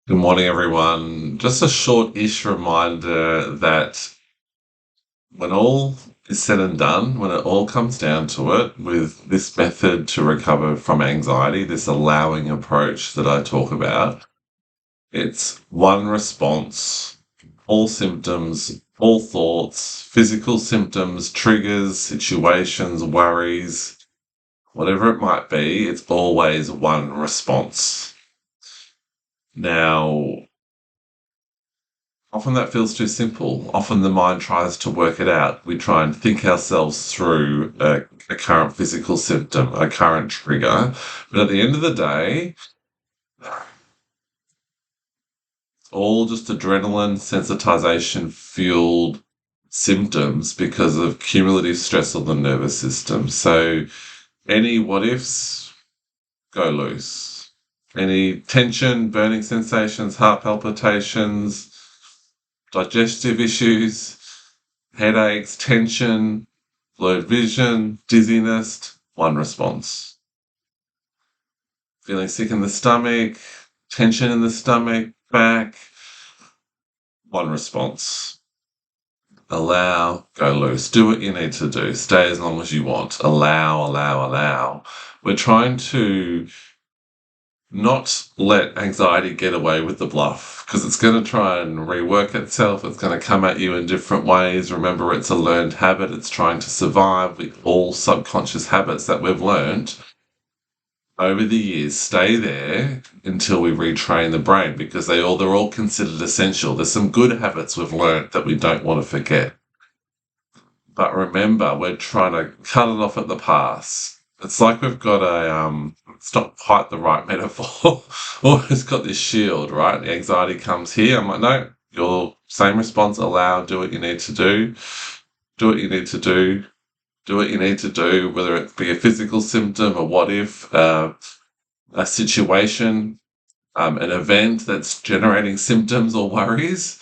Good morning, everyone. Just a short-ish reminder that when all is said and done, when it all comes down to it, with this method to recover from anxiety, this allowing approach that I talk about, it's one response, all symptoms, all thoughts, physical symptoms, triggers, situations, worries, whatever it might be, it's always one response. Now, often that feels too simple. Often the mind tries to work it out. We try and think ourselves through a current physical symptom, a current trigger. But at the end of the day, it's all just adrenaline sensitization fueled symptoms because of cumulative stress on the nervous system. So any what ifs, go loose. Any tension, burning sensations, heart palpitations, digestive issues, headaches, tension, blurred vision, dizziness, one response. Feeling sick in the stomach, tension in the stomach, back, one response. Allow, go loose. Do what you need to do. Stay as long as you want. Allow, allow, allow. We're trying to not let anxiety get away with the bluff because it's going to try and rework itself. It's going to come at you in different ways. Remember, it's a learned habit. It's trying to survive with all subconscious habits that we've learned over the years. Stay there until we retrain the brain because they're all considered essential. There's some good habits we've learned that we don't want to forget. But remember, we're trying to cut it off at the pass. It's like we've got it's not quite the right metaphor. Always got this shield, right? The anxiety comes here. I'm like, no, your same response, allow, do what you need to do. Do what you need to do. Do what you need to do, whether it be a physical symptom, a what if, a situation, an event that's generating symptoms or worries.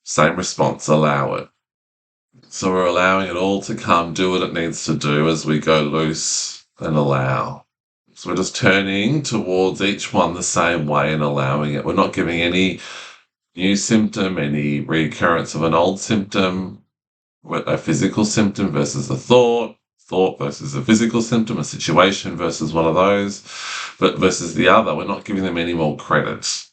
Same response, allow it. So we're allowing it all to come, do what it needs to do as we go loose and allow. So we're just turning towards each one the same way and allowing it. We're not giving any new symptom, any recurrence of an old symptom, a physical symptom versus a thought versus a physical symptom, a situation versus one of those, but versus the other. We're not giving them any more credit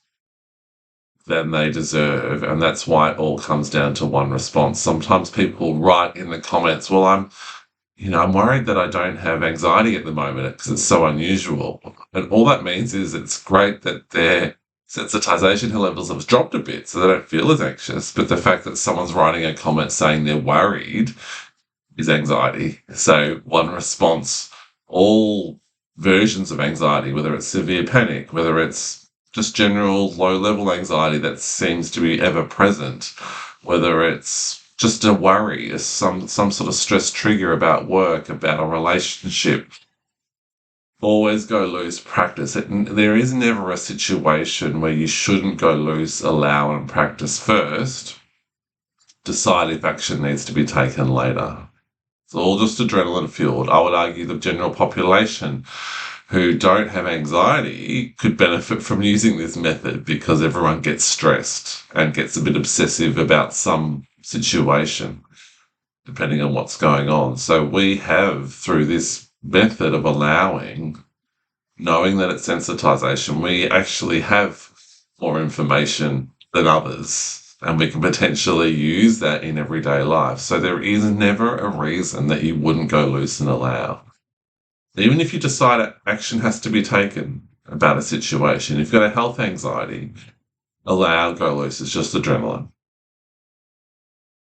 than they deserve. And that's why it all comes down to one response. Sometimes people write in the comments, well, I'm worried that I don't have anxiety at the moment because it's so unusual. And all that means is it's great that their sensitization levels have dropped a bit so they don't feel as anxious. But the fact that someone's writing a comment saying they're worried is anxiety. So one response, all versions of anxiety, whether it's severe panic, whether it's just general low level anxiety that seems to be ever present, whether it's just a worry, some sort of stress trigger about work, about a relationship. Always go loose, practice it. And there is never a situation where you shouldn't go loose, allow, and practice first. Decide if action needs to be taken later. It's all just adrenaline fueled. I would argue the general population who don't have anxiety could benefit from using this method because everyone gets stressed and gets a bit obsessive about some situation, depending on what's going on. So we have, through this method of allowing, knowing that it's sensitization, we actually have more information than others. And we can potentially use that in everyday life. So there is never a reason that you wouldn't go loose and allow. Even if you decide action has to be taken about a situation, if you've got a health anxiety, allow, go loose. It's just adrenaline.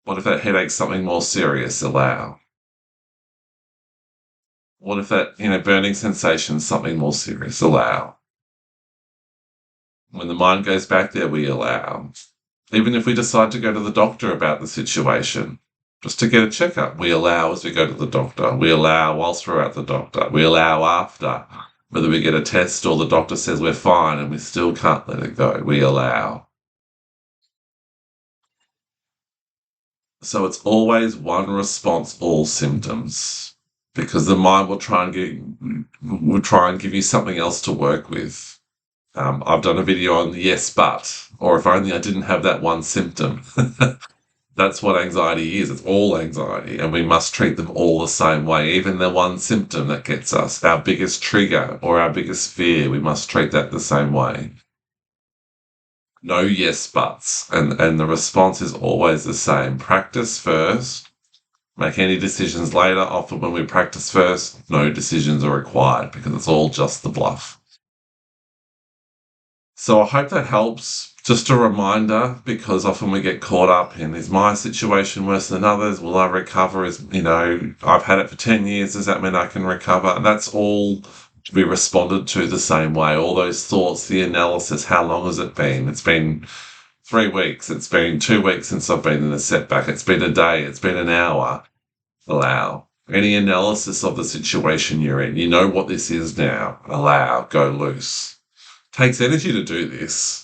What if that headache's something more serious? Allow. What if that, burning sensation's something more serious? Allow. When the mind goes back there, we allow. Even if we decide to go to the doctor about the situation, just to get a checkup, we allow as we go to the doctor. We allow whilst we're at the doctor. We allow after, whether we get a test or the doctor says we're fine and we still can't let it go. We allow. So it's always one response, all symptoms, because the mind will try and give you something else to work with. I've done a video on yes, but, or if only I didn't have that one symptom. That's what anxiety is. It's all anxiety, and we must treat them all the same way. Even the one symptom that gets us, our biggest trigger or our biggest fear, we must treat that the same way. No yes buts. And the response is always the same. Practice first, make any decisions later. Often when we practice first, no decisions are required because it's all just the bluff. So I hope that helps. Just a reminder, because often we get caught up in, is my situation worse than others? Will I recover? I've had it for 10 years. Does that mean I can recover? And that's all to be responded to the same way. All those thoughts, the analysis, how long has it been? It's been 3 weeks. It's been 2 weeks since I've been in a setback. It's been a day. It's been an hour. Allow. Any analysis of the situation you're in. You know what this is now. Allow. Go loose. Takes energy to do this.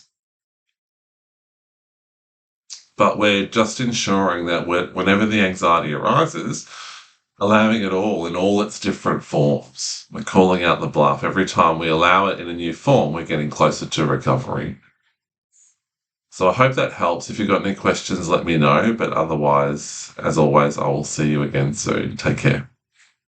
But we're just ensuring that whenever the anxiety arises, allowing it all in all its different forms. We're calling out the bluff. Every time we allow it in a new form, we're getting closer to recovery. So I hope that helps. If you've got any questions, let me know. But otherwise, as always, I will see you again soon. Take care.